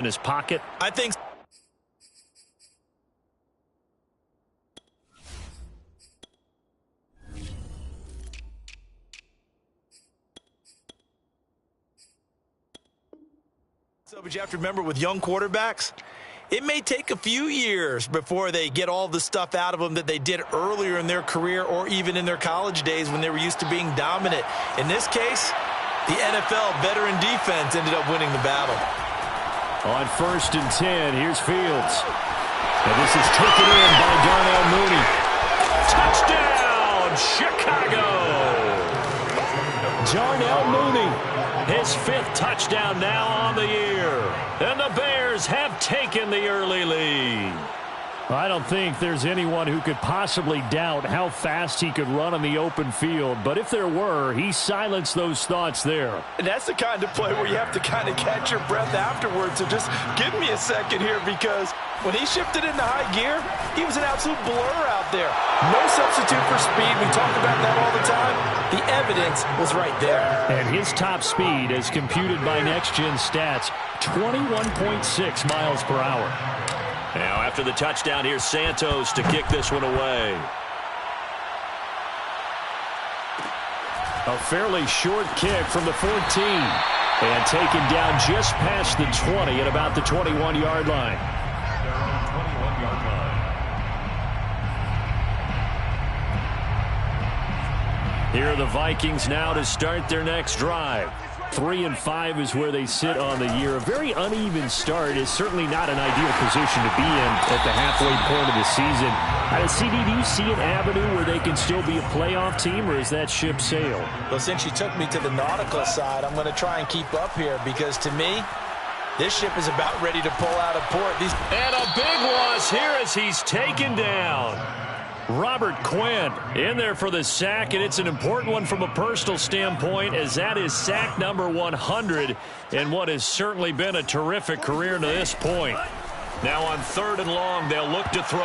in his pocket? I think so, but you have to remember with young quarterbacks, it may take a few years before they get all the stuff out of them that they did earlier in their career or even in their college days when they were used to being dominant. In this case, the NFL veteran defense ended up winning the battle. On 1st and 10, here's Fields. And this is taken in by Darnell Mooney. Touchdown, Chicago! Darnell Mooney, his 5th touchdown now on the year. And the Bears have taken the early lead. I don't think there's anyone who could possibly doubt how fast he could run on the open field. But if there were, he silenced those thoughts there. And that's the kind of play where you have to kind of catch your breath afterwards. So just give me a second here, because when he shifted into high gear, he was an absolute blur out there. No substitute for speed. We talk about that all the time. The evidence was right there. And his top speed, as computed by Next Gen Stats, 21.6 miles per hour. Now after the touchdown, here's Santos to kick this one away. A fairly short kick from the 14. And taken down just past the 20 at about the 21-yard line. Here are the Vikings now to start their next drive. 3-5 is where they sit on the year. A very uneven start is certainly not an ideal position to be in at the halfway point of the season. CD, do you see an avenue where they can still be a playoff team, or is that ship sailed? Well, since you took me to the nautical side, I'm going to try and keep up here, because to me, this ship is about ready to pull out of port. And a big loss here as he's taken down. Robert Quinn in there for the sack, and it's an important one from a personal standpoint, as that is sack number 100 in what has certainly been a terrific career to this point. Now on 3rd and long, they'll look to throw.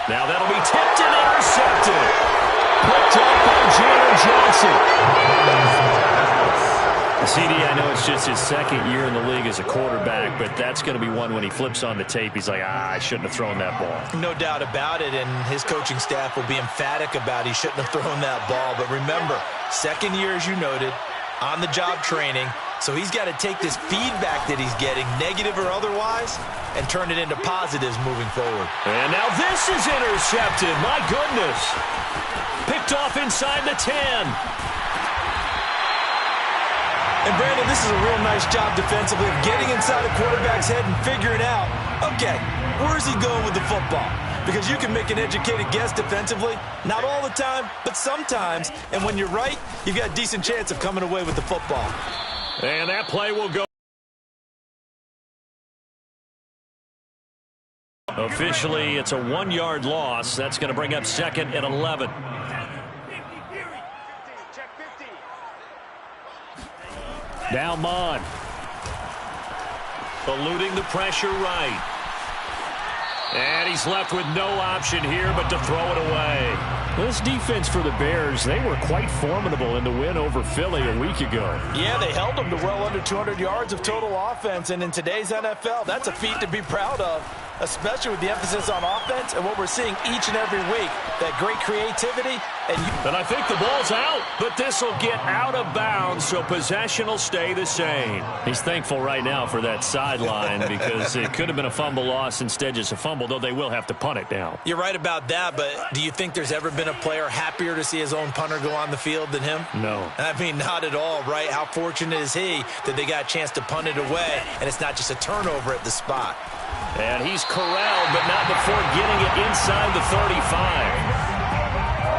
Now that'll be tipped and intercepted. Picked up by Jalen Johnson. CD, I know it's just his 2nd year in the league as a quarterback, but that's going to be one when he flips on the tape, he's like, I shouldn't have thrown that ball. No doubt about it, and his coaching staff will be emphatic about he shouldn't have thrown that ball. But remember, 2nd year, as you noted, on-the-job training, so he's got to take this feedback that he's getting, negative or otherwise, and turn it into positives moving forward. And now this is intercepted. My goodness. Picked off inside the 10. And, Brandon, this is a real nice job defensively of getting inside a quarterback's head and figuring out, okay, where's he going with the football? Because you can make an educated guess defensively, not all the time, but sometimes. And when you're right, you've got a decent chance of coming away with the football. And that play will go. Officially, it's a 1-yard loss. That's going to bring up 2nd and 11. Now Mon. Eluding the pressure right. And he's left with no option here but to throw it away. This defense for the Bears, they were quite formidable in the win over Philly a week ago. Yeah, they held them to well under 200 yards of total offense. And in today's NFL, that's a feat to be proud of, especially with the emphasis on offense and what we're seeing each and every week. That great creativity. And I think the ball's out, but this will get out of bounds, so possession will stay the same. He's thankful right now for that sideline because it could have been a fumble loss, instead just a fumble, though they will have to punt it now. You're right about that, but do you think there's ever been a player happier to see his own punter go on the field than him? No. I mean, not at all, right? How fortunate is he that they got a chance to punt it away, and it's not just a turnover at the spot. And he's corralled, but not before getting it inside the 35.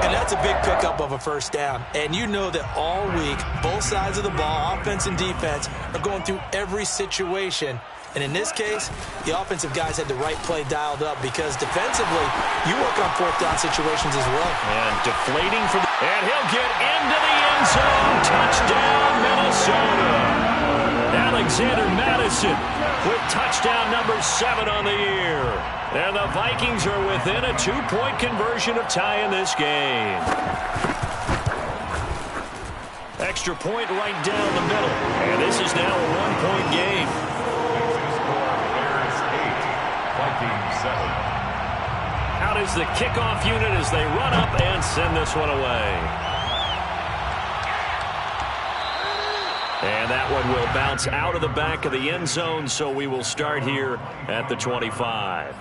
And that's a big pickup of a first down. And you know that all week, both sides of the ball, offense and defense, are going through every situation. And in this case, the offensive guys had the right play dialed up, because defensively, you work on 4th down situations as well. And deflating for the... And he'll get into the end zone. Touchdown, Minnesota. Alexander Madison with touchdown number 7 on the year. And the Vikings are within a 2-point conversion of tying this game. Extra point right down the middle. And this is now a 1-point game. is the kickoff unit as they run up and send this one away. And that one will bounce out of the back of the end zone, so we will start here at the 25.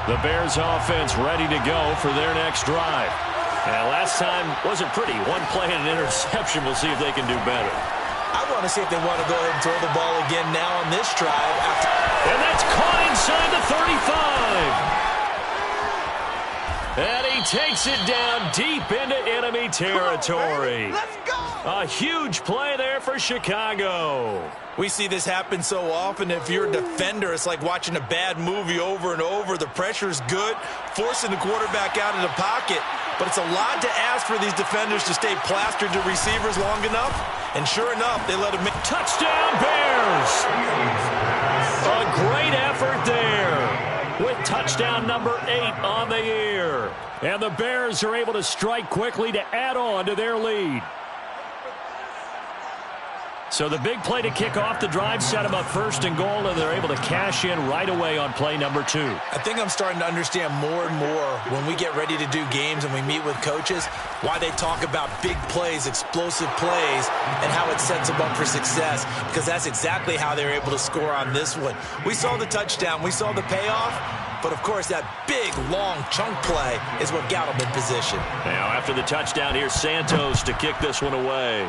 The Bears offense ready to go for their next drive. And last time wasn't pretty. One play and an interception. We'll see if they can do better. I want to see if they want to go ahead and throw the ball again now on this drive. And that's caught inside the 35. And he takes it down deep into enemy territory. Let's go! A huge play there for Chicago. We see this happen so often. If you're a defender, it's like watching a bad movie over and over. The pressure's good, forcing the quarterback out of the pocket. But it's a lot to ask for these defenders to stay plastered to receivers long enough. And sure enough, they let him make. Touchdown, Bears! A great effort there with touchdown number 8 on the year. And the Bears are able to strike quickly to add on to their lead. So the big play to kick off the drive set them up first and goal, and they're able to cash in right away on play number 2. I think I'm starting to understand more and more when we get ready to do games and we meet with coaches why they talk about big plays, explosive plays, and how it sets them up for success, because that's exactly how they're able to score on this one. We saw the touchdown. We saw the payoff. But, of course, that big, long chunk play is what got them in position. Now, after the touchdown, here's Santos to kick this one away.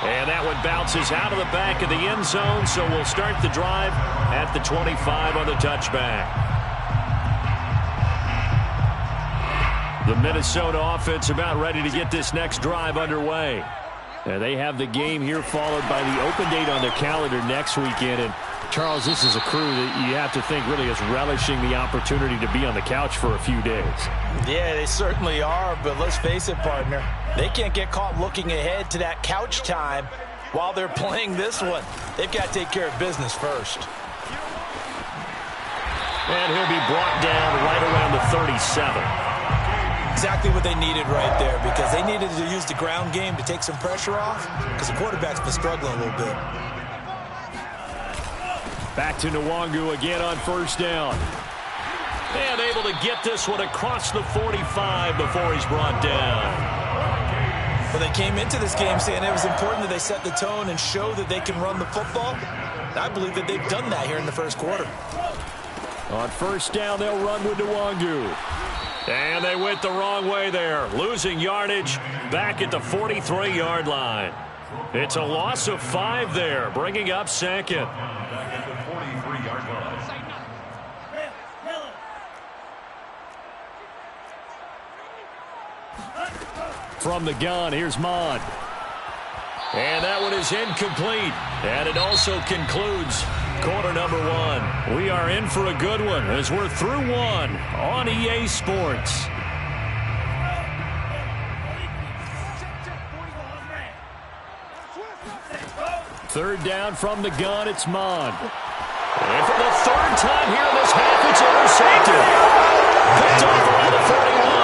And that one bounces out of the back of the end zone, so we'll start the drive at the 25 on the touchback. The Minnesota offense about ready to get this next drive underway. And they have the game here followed by the open date on their calendar next weekend. And, Charles, this is a crew that you have to think really is relishing the opportunity to be on the couch for a few days. Yeah, they certainly are, but let's face it, partner. They can't get caught looking ahead to that couch time while they're playing this one. They've got to take care of business first. And he'll be brought down right around the 37. Exactly what they needed right there, because they needed to use the ground game to take some pressure off, because the quarterback's been struggling a little bit. Back to Nwangu again on first down. And able to get this one across the 45 before he's brought down. Well, they came into this game saying it was important that they set the tone and show that they can run the football. And I believe that they've done that here in the first quarter. On first down, they'll run with Nwangu. And they went the wrong way there, losing yardage back at the 43-yard line. It's a loss of 5 there, bringing up second. From the gun, here's Mond. And that one is incomplete. And it also concludes quarter number 1. We are in for a good one as we're through 1 on EA Sports. Third down from the gun, it's Mond. And for the third time here in this half, it's intercepted. Picked off around the 41.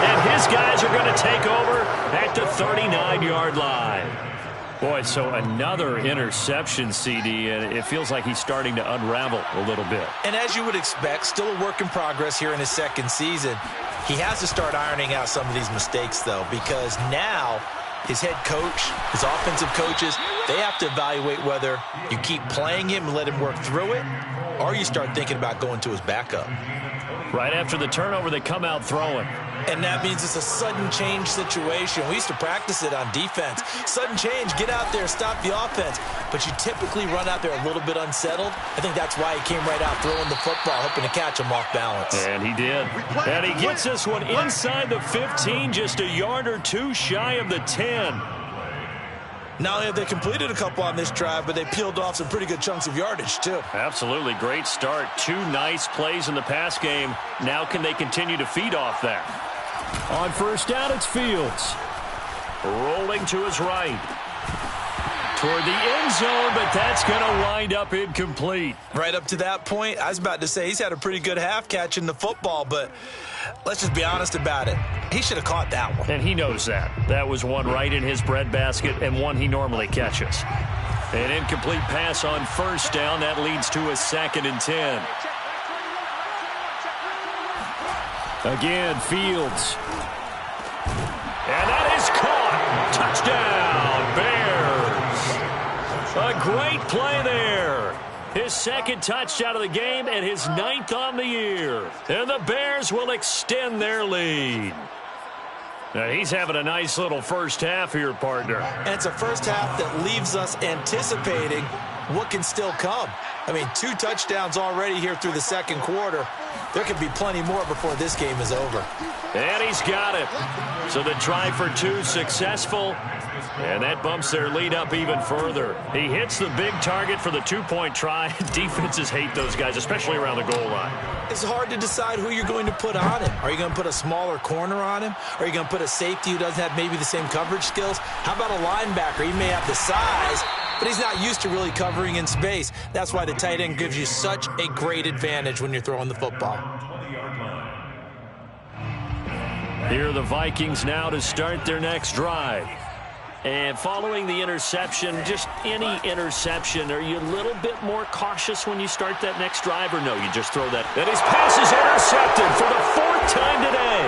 And his guys are going to take over at the 39-yard line. Boy, so another interception, CD, and it feels like he's starting to unravel a little bit. And as you would expect, still a work in progress here in his second season. He has to start ironing out some of these mistakes, though, because now his head coach, his offensive coaches, they have to evaluate whether you keep playing him and let him work through it, or you start thinking about going to his backup. Right after the turnover, they come out throwing. And that means it's a sudden change situation. We used to practice it on defense. Sudden change, get out there, stop the offense. But you typically run out there a little bit unsettled. I think that's why he came right out throwing the football, hoping to catch him off balance. And he did. And he gets this one inside the 15, just a yard or two shy of the 10. Not only have they completed a couple on this drive, but they peeled off some pretty good chunks of yardage, too. Absolutely. Great start. 2 nice plays in the pass game. Now can they continue to feed off that? On first down, it's Fields. Rolling to his right. toward the end zone, but that's going to wind up incomplete. Right up to that point, I was about to say he's had a pretty good half catching the football, but let's just be honest about it. He should have caught that one. And he knows that. That was one right in his breadbasket and one he normally catches. An incomplete pass on first down. That leads to a 2nd and 10. Again, Fields. And that is caught. Touchdown, Bears. A great play there. His 2nd touchdown of the game and his 9th on the year. And the Bears will extend their lead. Now he's having a nice little first half here, partner. And it's a first half that leaves us anticipating what can still come. I mean, 2 touchdowns already here through the 2nd quarter. There could be plenty more before this game is over. And he's got it. So the try for 2 successful. And that bumps their lead up even further. He hits the big target for the 2-point try. Defenses hate those guys, especially around the goal line. It's hard to decide who you're going to put on him. Are you going to put a smaller corner on him? Are you going to put a safety who doesn't have maybe the same coverage skills? How about a linebacker? He may have the size, but he's not used to really covering in space. That's why the tight end gives you such a great advantage when you're throwing the football. Here are the Vikings now to start their next drive. And following the interception, just any interception, are you a little bit more cautious when you start that next drive, or no, you just throw that? And his pass is intercepted for the 4th time today.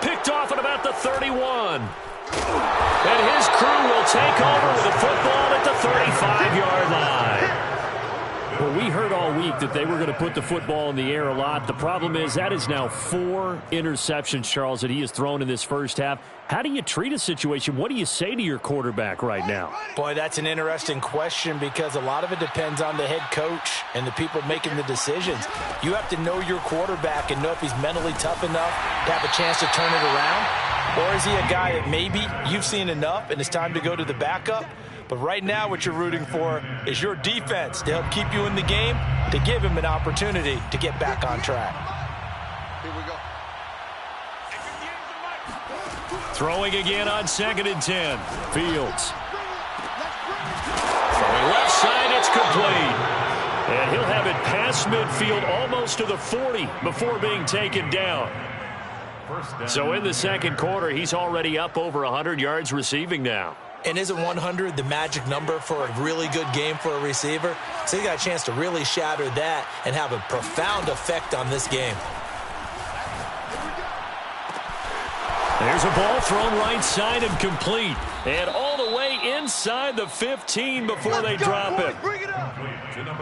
Picked off at about the 31. And his crew will take over with the football at the 35-yard line. Well, we heard all week that they were going to put the football in the air a lot. The problem is that is now 4 interceptions, Charles, that he has thrown in this first half. How do you treat a situation? What do you say to your quarterback right now? Boy, that's an interesting question because a lot of it depends on the head coach and the people making the decisions. You have to know your quarterback and know if he's mentally tough enough to have a chance to turn it around. Or is he a guy that maybe you've seen enough and it's time to go to the backup? But right now what you're rooting for is your defense to help keep you in the game, to give him an opportunity to get back on track. Here we go. Throwing again on 2nd and 10. Fields. Throwing left side, it's complete. And he'll have it past midfield almost to the 40 before being taken down. So in the 2nd quarter, he's already up over 100 yards receiving now. And isn't 100 the magic number for a really good game for a receiver? So he got a chance to really shatter that and have a profound effect on this game. There's a ball thrown right side and complete. And all the way inside the 15 before they drop it.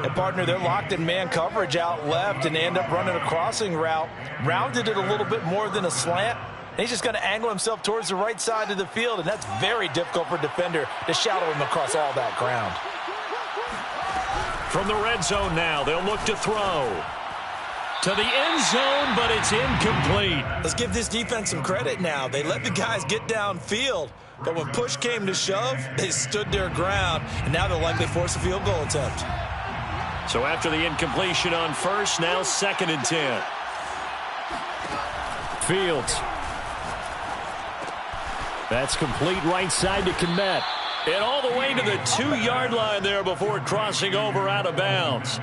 And partner, they're locked in man coverage out left and they end up running a crossing route. Rounded it a little bit more than a slant. And he's just going to angle himself towards the right side of the field, and that's very difficult for a defender to shadow him across all that ground. From the red zone now, they'll look to throw. To the end zone, but it's incomplete. Let's give this defense some credit now. They let the guys get downfield, but when push came to shove, they stood their ground, and now they'll likely force a field goal attempt. So after the incompletion on first, now 2nd and 10. Fields. That's complete right side to Kmet. And all the way to the 2-yard line there before crossing over out of bounds.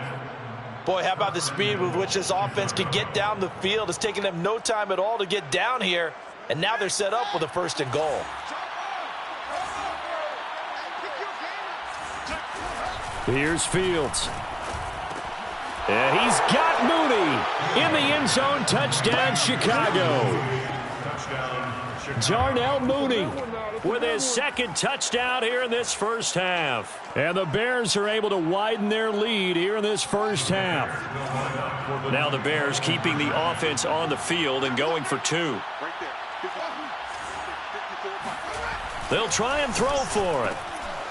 Boy, how about the speed with which this offense can get down the field? It's taken them no time at all to get down here. And now they're set up with a 1st and goal. Here's Fields. And he's got Mooney in the end zone. Touchdown, Chicago. Darnell Mooney with his 2nd touchdown here in this first half. And the Bears are able to widen their lead here in this first half. Now the Bears keeping the offense on the field and going for 2. They'll try and throw for it.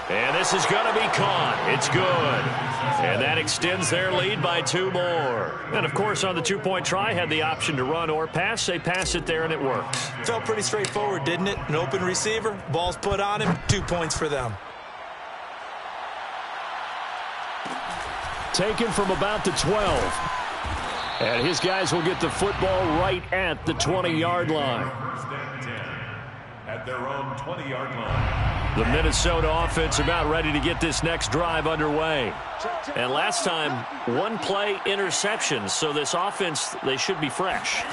And this is going to be caught. It's good. And that extends their lead by 2 more. And, of course, on the 2-point try, had the option to run or pass. They pass it there, and it works. Felt pretty straightforward, didn't it? An open receiver, ball's put on him, 2 points for them. Taken from about the 12. And his guys will get the football right at the 20-yard line. First and 10 at their own 20-yard line. The Minnesota offense about ready to get this next drive underway. And last time, one-play interception. So this offense, they should be fresh.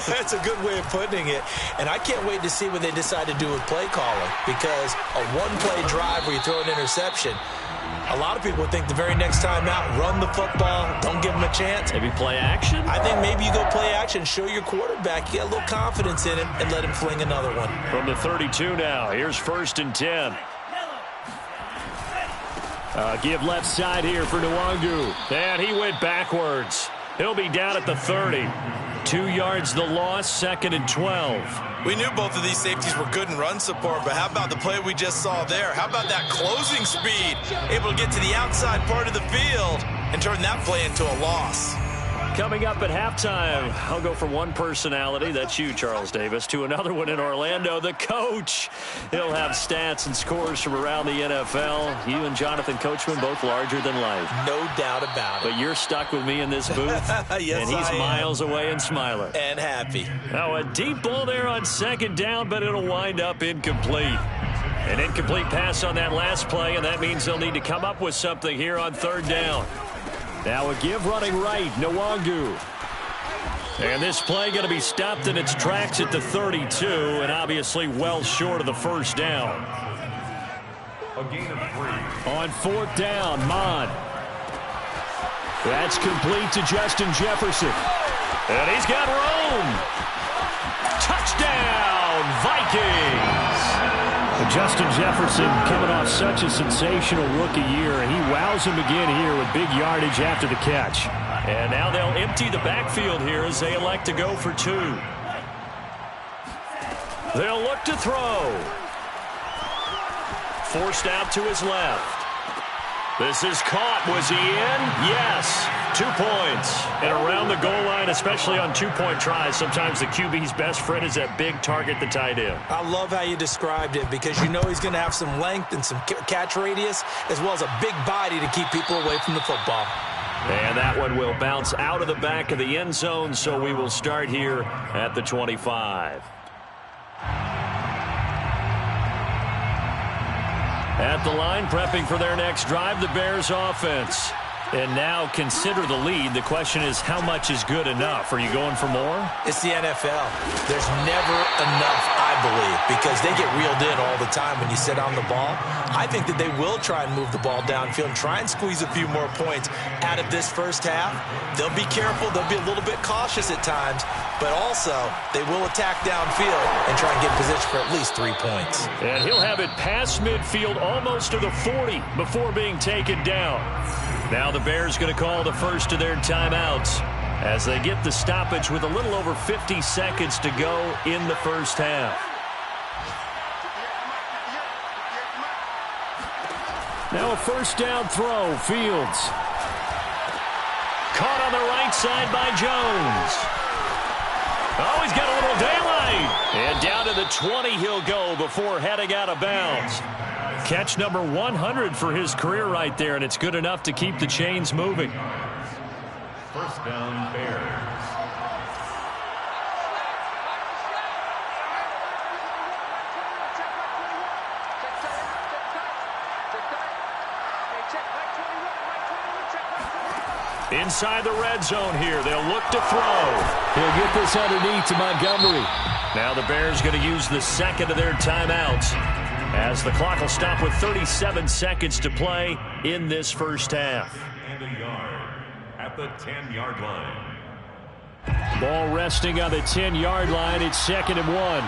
That's a good way of putting it. And I can't wait to see what they decide to do with play calling, because a one-play drive where you throw an interception, a lot of people think the very next time out, run the football, don't give them a chance. Maybe play action? I think maybe you go play action, show your quarterback, you get a little confidence in him, and let him fling another one. From the 32 now, here's 1st and 10. Give left side here for Nwangu. And he went backwards. He'll be down at the 30. 2 yards the loss, 2nd and 12. We knew both of these safeties were good in run support, but how about the play we just saw there? How about that closing speed? Able to get to the outside part of the field and turn that play into a loss. Coming up at halftime, I'll go from one personality, that's you, Charles Davis, to another one in Orlando, the coach. He'll have stats and scores from around the NFL. You and Jonathan Coachman, both larger than life. No doubt about it. But you're stuck with me in this booth. Yes, and he's miles away and smiling. And happy. Now a deep ball there on 2nd down, but it'll wind up incomplete. An incomplete pass on that last play, and that means they'll need to come up with something here on 3rd down. Now a give running right, Nwangu. And this play going to be stopped in its tracks at the 32, and obviously well short of the 1st down. A gain of 3. On 4th down, Mon. That's complete to Justin Jefferson. And he's got room. Touchdown, Vikings. Justin Jefferson coming off such a sensational rookie year, and he wows him again here with big yardage after the catch. And now they'll empty the backfield here as they elect to go for 2. They'll look to throw. Forced out to his left. This is caught. Was he in? Yes. 2 points. And around the goal line, especially on 2-point tries, sometimes the QB's best friend is that big target, the tight end. I love how you described it, because you know he's going to have some length and some catch radius, as well as a big body to keep people away from the football. And that one will bounce out of the back of the end zone, so we will start here at the 25. At the line, prepping for their next drive, the Bears offense. And now consider the lead. The question is, how much is good enough? Are you going for more? It's the NFL. There's never enough, I believe, because they get reeled in all the time when you sit on the ball. I think that they will try and move the ball downfield and try and squeeze a few more points out of this first half. They'll be careful. They'll be a little bit cautious at times, but also they will attack downfield and try and get in position for at least 3 points. And he'll have it past midfield almost to the 40 before being taken down. Now the Bears going to call the first of their timeouts as they get the stoppage with a little over 50 seconds to go in the first half. Now a 1st down throw, Fields. Caught on the right side by Jones. Oh, he's got a little daylight. And down to the 20 he'll go before heading out of bounds. Catch number 100 for his career right there, and it's good enough to keep the chains moving. 1st down, Bears. Inside the red zone here. They'll look to throw. He'll get this underneath to Montgomery. Now the Bears going to use the 2nd of their timeouts, as the clock will stop with 37 seconds to play in this first half. And a yard at the 10-yard line. Ball resting on the 10-yard line. It's 2nd and 1.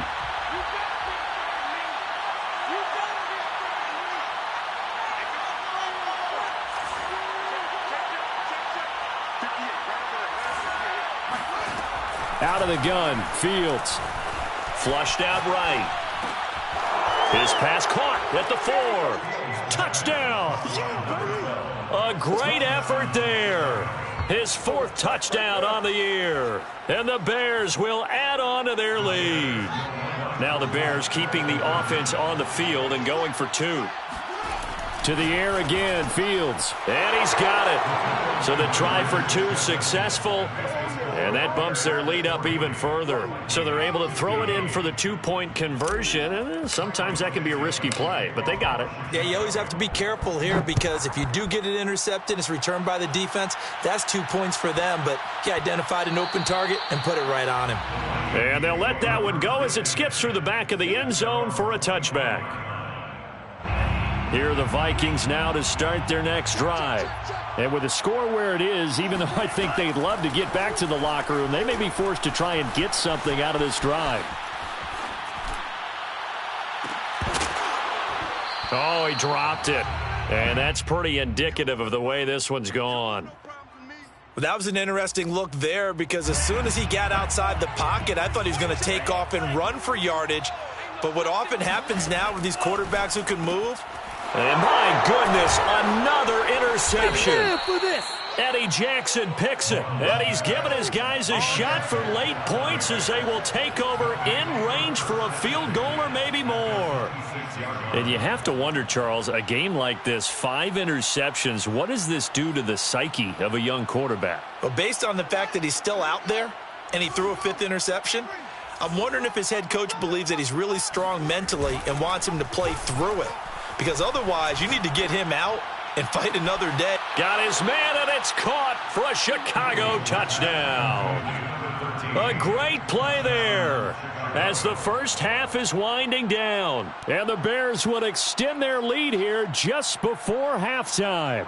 Out of the gun, Fields. Flushed out right. His pass caught at the 4. Touchdown! A great effort there. His 4th touchdown on the year. And the Bears will add on to their lead. Now the Bears keeping the offense on the field and going for 2. To the air again, Fields. And he's got it. So the try for 2 successful. And that bumps their lead up even further. So they're able to throw it in for the two-point conversion. And sometimes that can be a risky play, but they got it. Yeah, you always have to be careful here because if you do get it intercepted, it's returned by the defense. That's 2 points for them, but he identified an open target and put it right on him. And they'll let that one go as it skips through the back of the end zone for a touchback. Here are the Vikings now to start their next drive. And with the score where it is, even though I think they'd love to get back to the locker room, they may be forced to try and get something out of this drive. Oh, he dropped it. And that's pretty indicative of the way this one's gone. Well, that was an interesting look there because as soon as he got outside the pocket, I thought he was going to take off and run for yardage. But what often happens now with these quarterbacks who can move, and my goodness, another interception. Eddie Jackson picks it, and he's given his guys a shot for late points as they will take over in range for a field goal or maybe more. And you have to wonder, Charles, a game like this, 5 interceptions, what does this do to the psyche of a young quarterback? Well, based on the fact that he's still out there and he threw a 5th interception, I'm wondering if his head coach believes that he's really strong mentally and wants him to play through it. Because otherwise, you need to get him out and fight another day. Got his man, and it's caught for a Chicago touchdown. A great play there as the first half is winding down. And the Bears would extend their lead here just before halftime.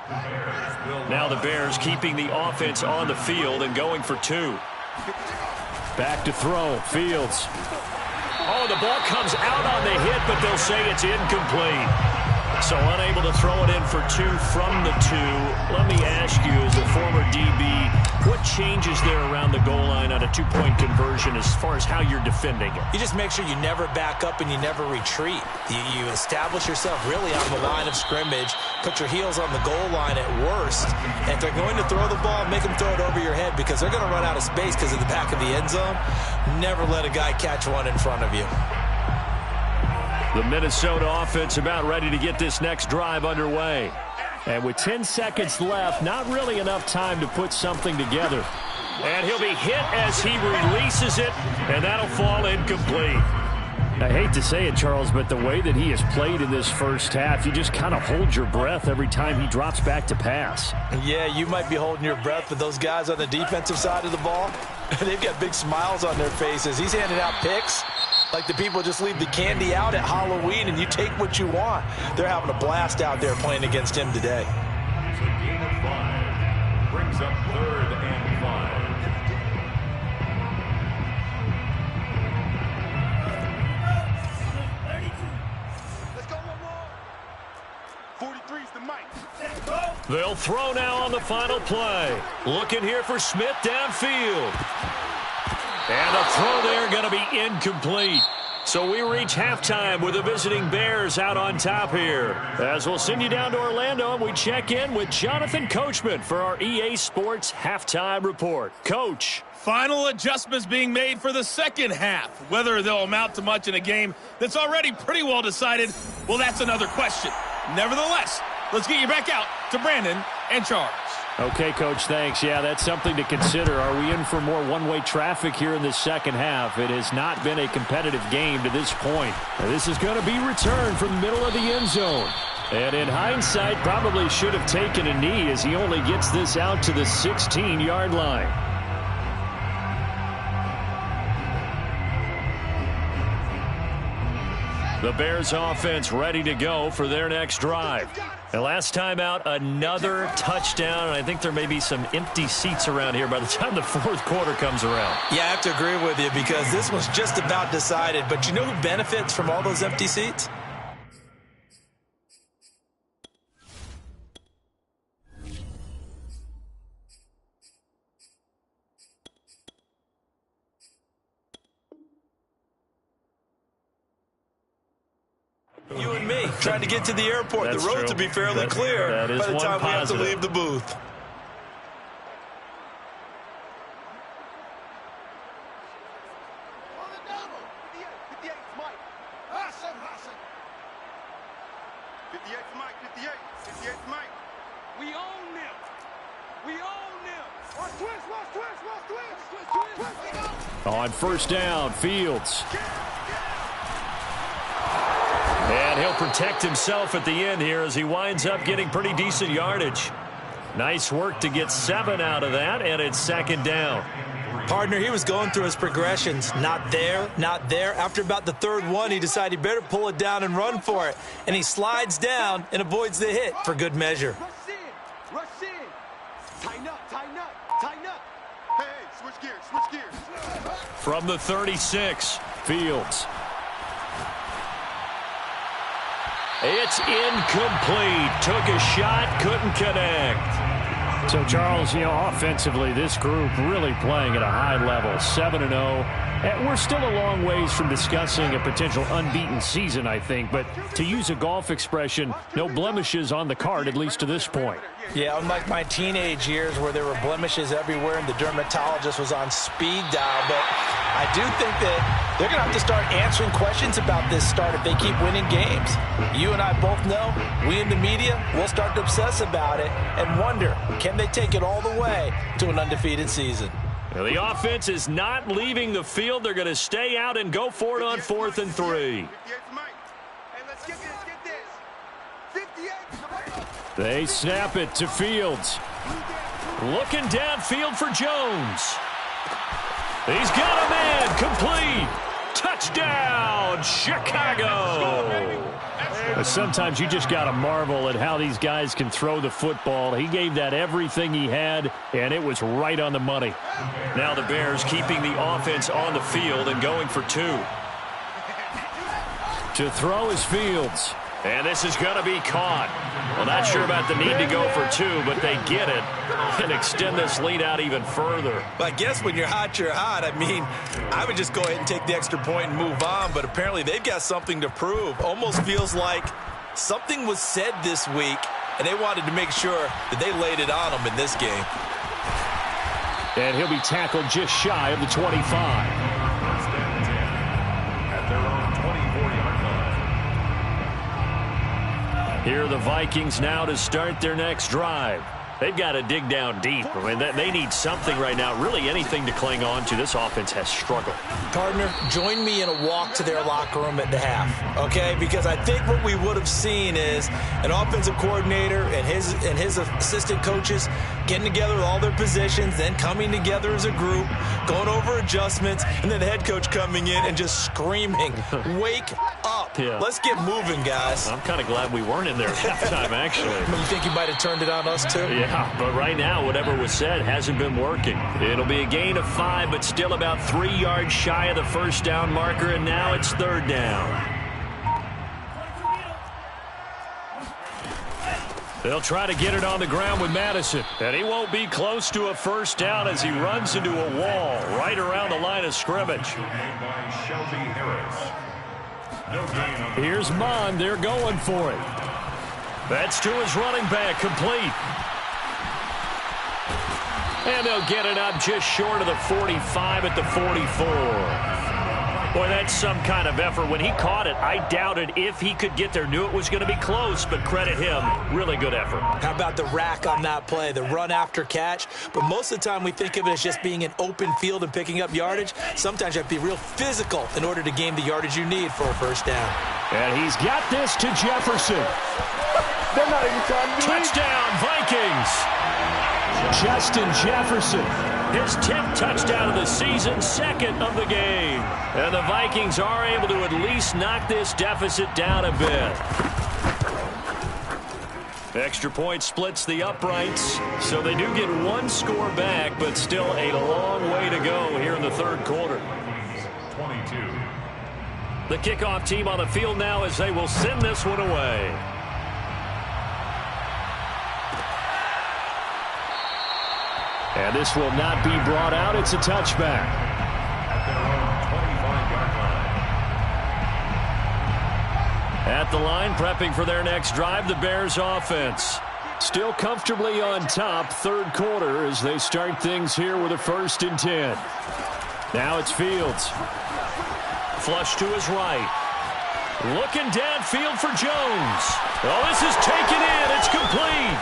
Now the Bears keeping the offense on the field and going for 2. Back to throw, Fields. Oh, the ball comes out on the hit, but they'll say it's incomplete. So unable to throw it in for 2 from the 2. Let me ask you, as a former DB, what changes there around the goal line on a 2-point conversion as far as how you're defending it? You just make sure you never back up and you never retreat. You establish yourself really on the line of scrimmage, put your heels on the goal line at worst, and if they're going to throw the ball, make them throw it over your head because they're going to run out of space because of the back of the end zone. Never let a guy catch one in front of you. The Minnesota offense about ready to get this next drive underway. And with 10 seconds left, not really enough time to put something together. And he'll be hit as he releases it, and that'll fall incomplete. I hate to say it, Charles, but the way that he has played in this first half, you just kind of hold your breath every time he drops back to pass. Yeah, you might be holding your breath, but those guys on the defensive side of the ball, they've got big smiles on their faces. He's handing out picks like the people just leave the candy out at Halloween and you take what you want. They're having a blast out there playing against him today. So gain of 5 brings up 3rd and 5. Let's go one more. 43's the mic. They'll throw now on the final play. Looking here for Smith downfield. And the throw there going to be incomplete. So we reach halftime with the visiting Bears out on top here. As we'll send you down to Orlando and we check in with Jonathan Coachman for our EA Sports Halftime Report. Coach. Final adjustments being made for the second half. Whether they'll amount to much in a game that's already pretty well decided, well, that's another question. Nevertheless, let's get you back out to Brandon and Charles. Okay, Coach, thanks. Yeah, that's something to consider. Are we in for more one-way traffic here in the second half? It has not been a competitive game to this point. This is going to be returned from the middle of the end zone. And in hindsight, probably should have taken a knee as he only gets this out to the 16-yard line. The Bears offense ready to go for their next drive. And last time out, another touchdown, and I think there may be some empty seats around here by the time the fourth quarter comes around. Yeah, I have to agree with you because this was just about decided. But you know who benefits from all those empty seats? You and me trying to get to the airport. That's the roads true. will be fairly clear that is by the one time we have to positive. leave the booth. On the double. 58, 58's Mike. Hassan. 58's Mike, 58. 58's Mike. We own them. We own them. On first down, Fields. And he'll protect himself at the end here as he winds up getting pretty decent yardage. Nice work to get 7 out of that, and it's second down. Partner, he was going through his progressions. Not there, not there. After about the third one, he decided he better pull it down and run for it. And he slides down and avoids the hit for good measure. Rush in. Tighten up, tighten up, tighten up. Hey, switch gears, switch gears. From the 36, Fields. It's incomplete. Took a shot, couldn't connect. So, Charles, offensively, this group really playing at a high level, 7-0. We're still a long ways from discussing a potential unbeaten season, I think. But to use a golf expression, no blemishes on the card, at least to this point. Yeah, unlike my teenage years where there were blemishes everywhere and the dermatologist was on speed dial. But I do think that they're going to have to start answering questions about this start if they keep winning games. You and I both know, we in the media, will start to obsess about it and wonder, can they take it all the way to an undefeated season? Now, the offense is not leaving the field. They're going to stay out and go for it on 4th and 3. They snap it to Fields. Looking downfield for Jones. He's got a man. Complete. Touchdown, Chicago. Sometimes you just got to marvel at how these guys can throw the football. He gave that everything he had, and it was right on the money. Now the Bears keeping the offense on the field and going for 2. To throw is Fields. And this is going to be caught. Well, not sure about the need to go for 2, but they get it and extend this lead out even further. I guess when you're hot, you're hot. I mean, I would just go ahead and take the extra point and move on, but apparently they've got something to prove. Almost feels like something was said this week, and they wanted to make sure that they laid it on them in this game. And he'll be tackled just shy of the 25. At their own 24-yard line. Here are the Vikings now to start their next drive. They've got to dig down deep. I mean, they need something right now, really anything to cling on to. This offense has struggled. Partner, join me in a walk to their locker room at the half, okay? Because I think what we would have seen is an offensive coordinator and his assistant coaches getting together with all their positions, then coming together as a group, going over adjustments, and then the head coach coming in and just screaming, wake up. Yeah. Let's get moving, guys. I'm kind of glad we weren't in there at halftime, actually. You think you might have turned it on us, too? Yeah, but right now, whatever was said hasn't been working. It'll be a gain of 5, but still about 3 yards shy of the first down marker, and now it's 3rd down. They'll try to get it on the ground with Madison, and he won't be close to a first down as he runs into a wall right around the line of scrimmage. By Shelby Harris. No gain on the Here's Mond. They're going for it. That's to his running back, complete. And they'll get it up just short of the 45 at the 44. Boy, that's some kind of effort. When he caught it, I doubted if he could get there. Knew it was going to be close, but credit him. Really good effort. How about the rack on that play, the run after catch? But most of the time we think of it as just being an open field and picking up yardage. Sometimes you have to be real physical in order to gain the yardage you need for a first down. And he's got this to Jefferson. They're not even trying to do it. Touchdown, Vikings. Justin Jefferson. His 10th touchdown of the season, 2nd of the game. And the Vikings are able to at least knock this deficit down a bit. Extra point splits the uprights, so they do get 1 score back, but still a long way to go here in the 3rd quarter. 22. The kickoff team on the field now as they will send this one away. And this will not be brought out. It's a touchback. At their own 25-yard line. At the line, prepping for their next drive, the Bears offense. Still comfortably on top, 3rd quarter as they start things here with a 1st and 10. Now it's Fields. Flush to his right. Looking downfield for Jones. Oh, this is taken in. It's complete.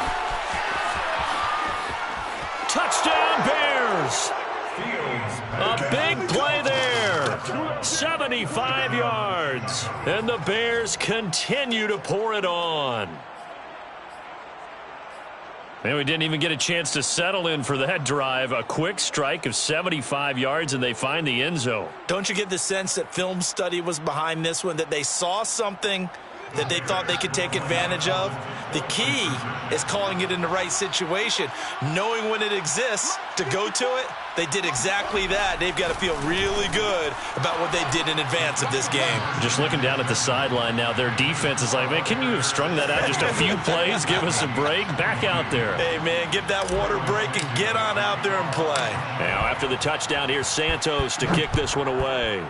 Touchdown, scores. A big play there. 75 yards. And the Bears continue to pour it on. And we didn't even get a chance to settle in for that drive. A quick strike of 75 yards, and they find the end zone. Don't you get the sense that film study was behind this one, that they saw something that they thought they could take advantage of? The key is calling it in the right situation, knowing when it exists to go to it. They did exactly that. They've got to feel really good about what they did in advance of this game. Just looking down at the sideline now, their defense is like, man, can you have strung that out just a few plays? Give us a break. Back out there. Hey, man, give that water break and get on out there and play. Now, after the touchdown, here's Santos to kick this one away.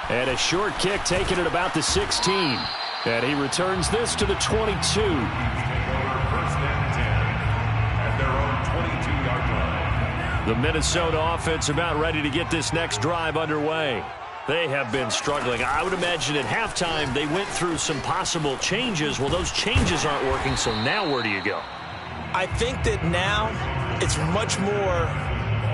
And a short kick taken at about the 16. And he returns this to the 22. First and 10 at their own 22-yard line. The Minnesota offense about ready to get this next drive underway. They have been struggling. I would imagine at halftime they went through some possible changes. Well, those changes aren't working, so now where do you go? I think that now it's much more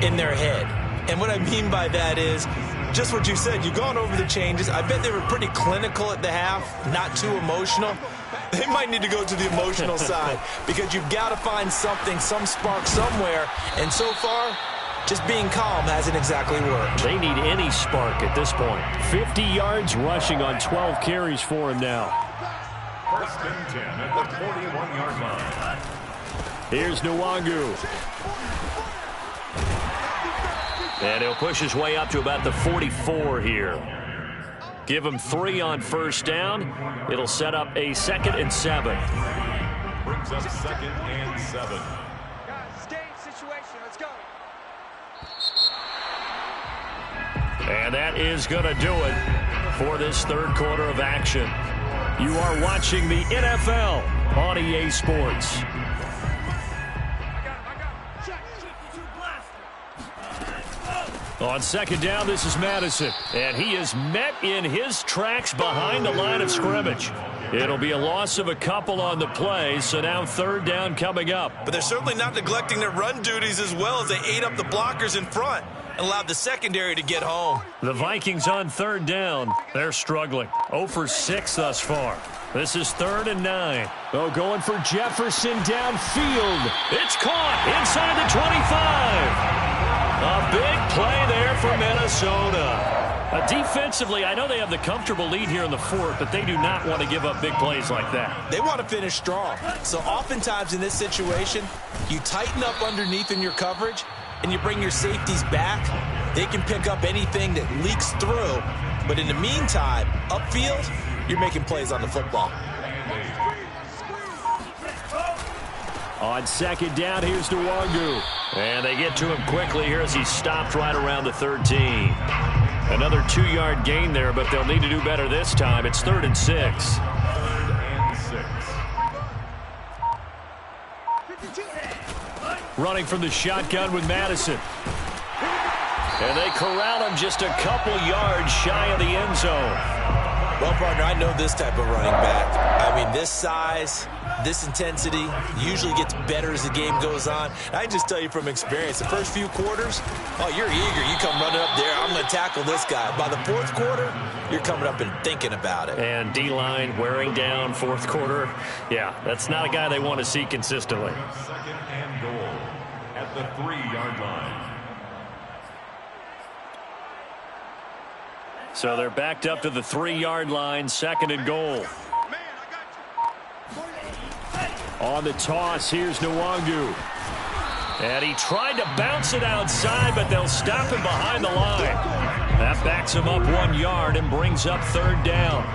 in their head. And what I mean by that is just what you said. You've gone over the changes. I bet they were pretty clinical at the half, not too emotional. They might need to go to the emotional side because you've got to find something, some spark somewhere. And so far, just being calm hasn't exactly worked. They need any spark at this point. 50 yards rushing on 12 carries for him now. First and 10 at the 41-yard line. Here's Nwangu. And he'll push his way up to about the 44 here. Give him 3 on first down. It'll set up a 2nd and 7. Brings up 2nd and 7. Guys, stay in situation. Let's go. And that is going to do it for this third quarter of action. You are watching the NFL on EA Sports. On second down, this is Madison. And he is met in his tracks behind the line of scrimmage. It'll be a loss of a couple on the play, so now third down coming up. But they're certainly not neglecting their run duties as well as they ate up the blockers in front and allowed the secondary to get home. The Vikings on third down. They're struggling. 0 for 6 thus far. This is 3rd and 9. Oh, going for Jefferson downfield. It's caught inside the 25. A big play there for Minnesota. Defensively, I know they have the comfortable lead here in the 4th, but they do not want to give up big plays like that. They want to finish strong. So oftentimes in this situation, you tighten up underneath in your coverage, and you bring your safeties back. They can pick up anything that leaks through. But in the meantime, upfield, you're making plays on the football. On second down, here's Nwangu. And they get to him quickly here as he stopped right around the 13. Another 2-yard gain there, but they'll need to do better this time. It's 3rd and 6. 3rd and 6. Running from the shotgun with Madison. And they corral him just a couple yards shy of the end zone. Well, partner, I know this type of running back. I mean, this size, this intensity usually gets better as the game goes on. I just tell you from experience, the first few quarters, oh, you're eager. You come running up there, I'm going to tackle this guy. By the 4th quarter, you're coming up and thinking about it. And D-line wearing down 4th quarter. Yeah, that's not a guy they want to see consistently. 2nd and goal at the 3-yard line. So they're backed up to the 3-yard line, 2nd and goal. On the toss, here's Nwangu. And he tried to bounce it outside, but they'll stop him behind the line. That backs him up 1 yard and brings up 3rd down.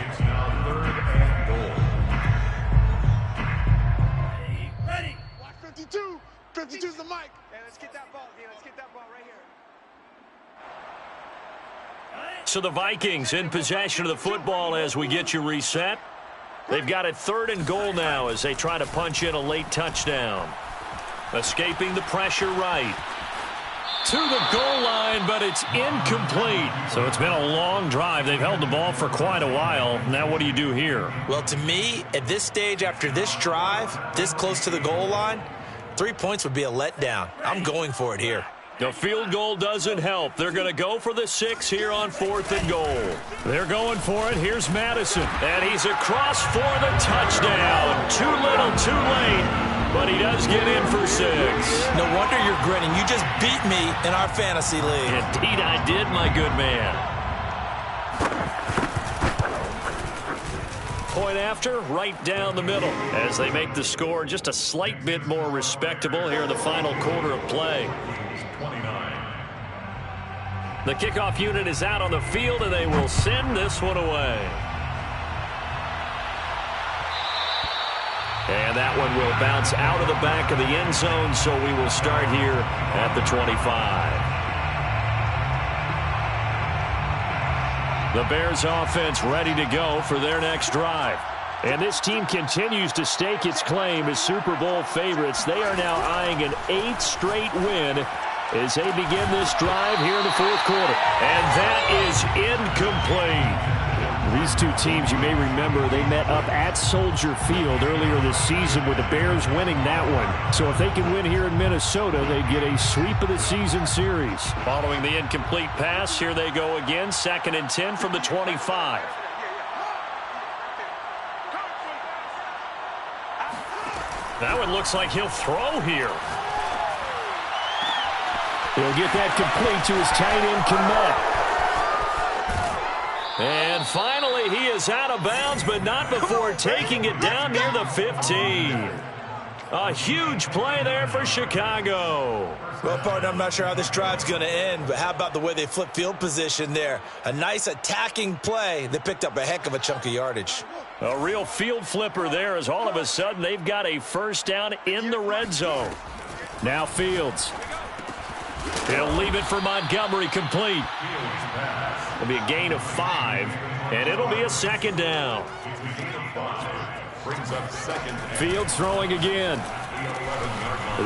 It's now 3rd and goal. Ready. Watch 52. 52's the mic. Hey, let's get that ball, D. Let's get that ball right here. So the Vikings in possession of the football as we get you reset. They've got it 3rd and goal now as they try to punch in a late touchdown. Escaping the pressure right. To the goal line, but it's incomplete. So it's been a long drive. They've held the ball for quite a while. Now what do you do here? Well, to me, at this stage after this drive, this close to the goal line, 3 points would be a letdown. I'm going for it here. The field goal doesn't help. They're going to go for the 6 here on 4th and goal. They're going for it. Here's Madison. And he's across for the touchdown. Too little, too late. But he does get in for 6. No wonder you're grinning. You just beat me in our fantasy league. Indeed I did, my good man. Point after, right down the middle. As they make the score just a slight bit more respectable here in the final quarter of play. 29. The kickoff unit is out on the field, and they will send this one away. And that one will bounce out of the back of the end zone, so we will start here at the 25. The Bears offense ready to go for their next drive. And this team continues to stake its claim as Super Bowl favorites. They are now eyeing an 8th straight win as they begin this drive here in the 4th quarter. And that is incomplete. These two teams, you may remember, they met up at Soldier Field earlier this season with the Bears winning that one. So if they can win here in Minnesota, they get a sweep of the season series. Following the incomplete pass, here they go again. 2nd and 10 from the 25. That one looks like he'll throw here. He'll get that complete to his tight end, Kmet. And finally, he is out of bounds, but not before taking it down near the 15. A huge play there for Chicago. Well, partner, I'm not sure how this drive's going to end, but how about the way they flip field position there? A nice attacking play. They picked up a heck of a chunk of yardage. A real field flipper there as all of a sudden they've got a first down in the red zone. Now Fields. He'll leave it for Montgomery, complete. It'll be a gain of 5, and it'll be a 2nd down. Fields throwing again.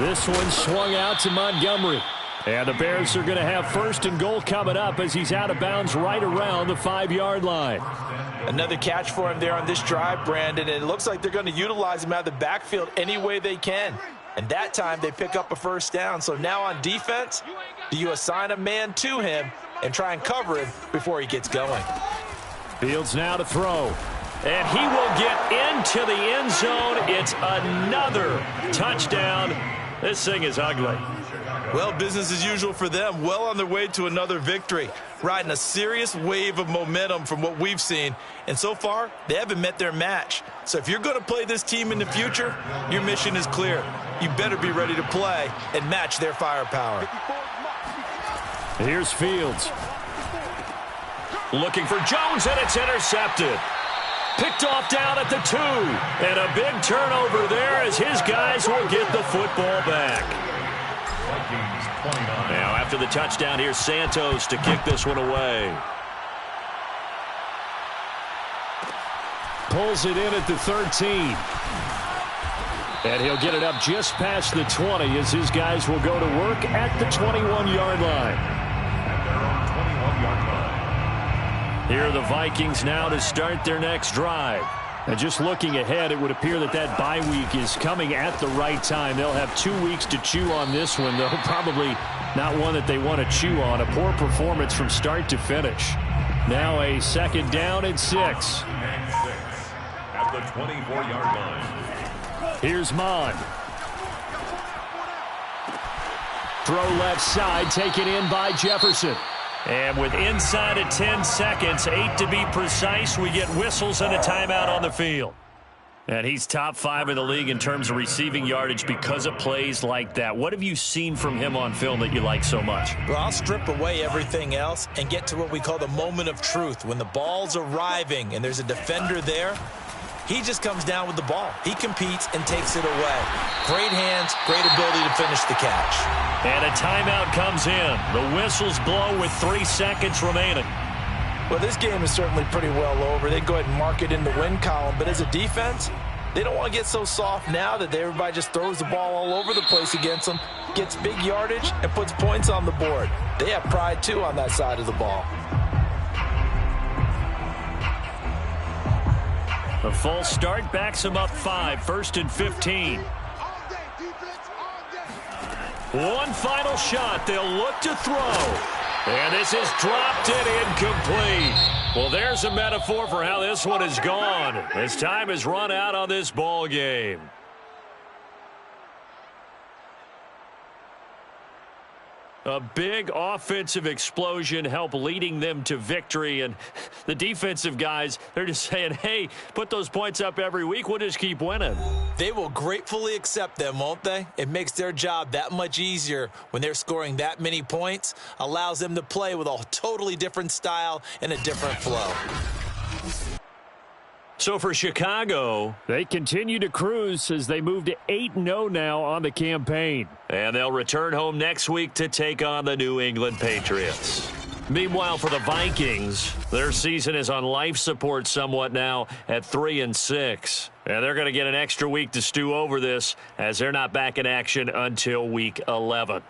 This one swung out to Montgomery. And the Bears are going to have 1st and goal coming up as he's out of bounds right around the 5-yard line. Another catch for him there on this drive, Brandon, and it looks like they're going to utilize him out of the backfield any way they can. And that time they pick up a 1st down. So now on defense, do you assign a man to him and try and cover him before he gets going? Fields now to throw. And he will get into the end zone. It's another touchdown. This thing is ugly. Well, business as usual for them. Well on their way to another victory. Riding a serious wave of momentum from what we've seen. And so far, they haven't met their match. So if you're going to play this team in the future, your mission is clear. You better be ready to play and match their firepower. Here's Fields. Looking for Jones, and it's intercepted. Picked off down at the 2. And a big turnover there as his guys will get the football back. Now after the touchdown, here's Santos to kick this one away. Pulls it in at the 13. And he'll get it up just past the 20 as his guys will go to work at the 21-yard line. Here are the Vikings now to start their next drive. And just looking ahead, it would appear that that bye week is coming at the right time. They'll have 2 weeks to chew on this one, though probably not one that they want to chew on. A poor performance from start to finish. Now a 2nd down and 6. At the 24-yard line. Here's Mond. Throw left side, taken in by Jefferson. And with inside of 10 seconds, 8 to be precise, we get whistles and a timeout on the field. And he's top 5 in the league in terms of receiving yardage because of plays like that. What have you seen from him on film that you like so much? Well, I'll strip away everything else and get to what we call the moment of truth. When the ball's arriving and there's a defender there, he just comes down with the ball. He competes and takes it away. Great hands, great ability to finish the catch. And a timeout comes in. The whistles blow with 3 seconds remaining. Well, this game is certainly pretty well over. They go ahead and mark it in the win column. But as a defense, they don't want to get so soft now that everybody just throws the ball all over the place against them, gets big yardage, and puts points on the board. They have pride, too, on that side of the ball. A false start backs him up 5, 1st and 15. One final shot. They'll look to throw. And this is dropped and incomplete. Well, there's a metaphor for how this one is gone, as time has run out on this ball game. A big offensive explosion helped leading them to victory. And the defensive guys, they're just saying, hey, put those points up every week. We'll just keep winning. They will gratefully accept them, won't they? It makes their job that much easier when they're scoring that many points. Allows them to play with a totally different style and a different flow. So for Chicago, they continue to cruise as they move to 8-0 now on the campaign. And they'll return home next week to take on the New England Patriots. Meanwhile, for the Vikings, their season is on life support somewhat now at 3-6. And they're going to get an extra week to stew over this as they're not back in action until week 11.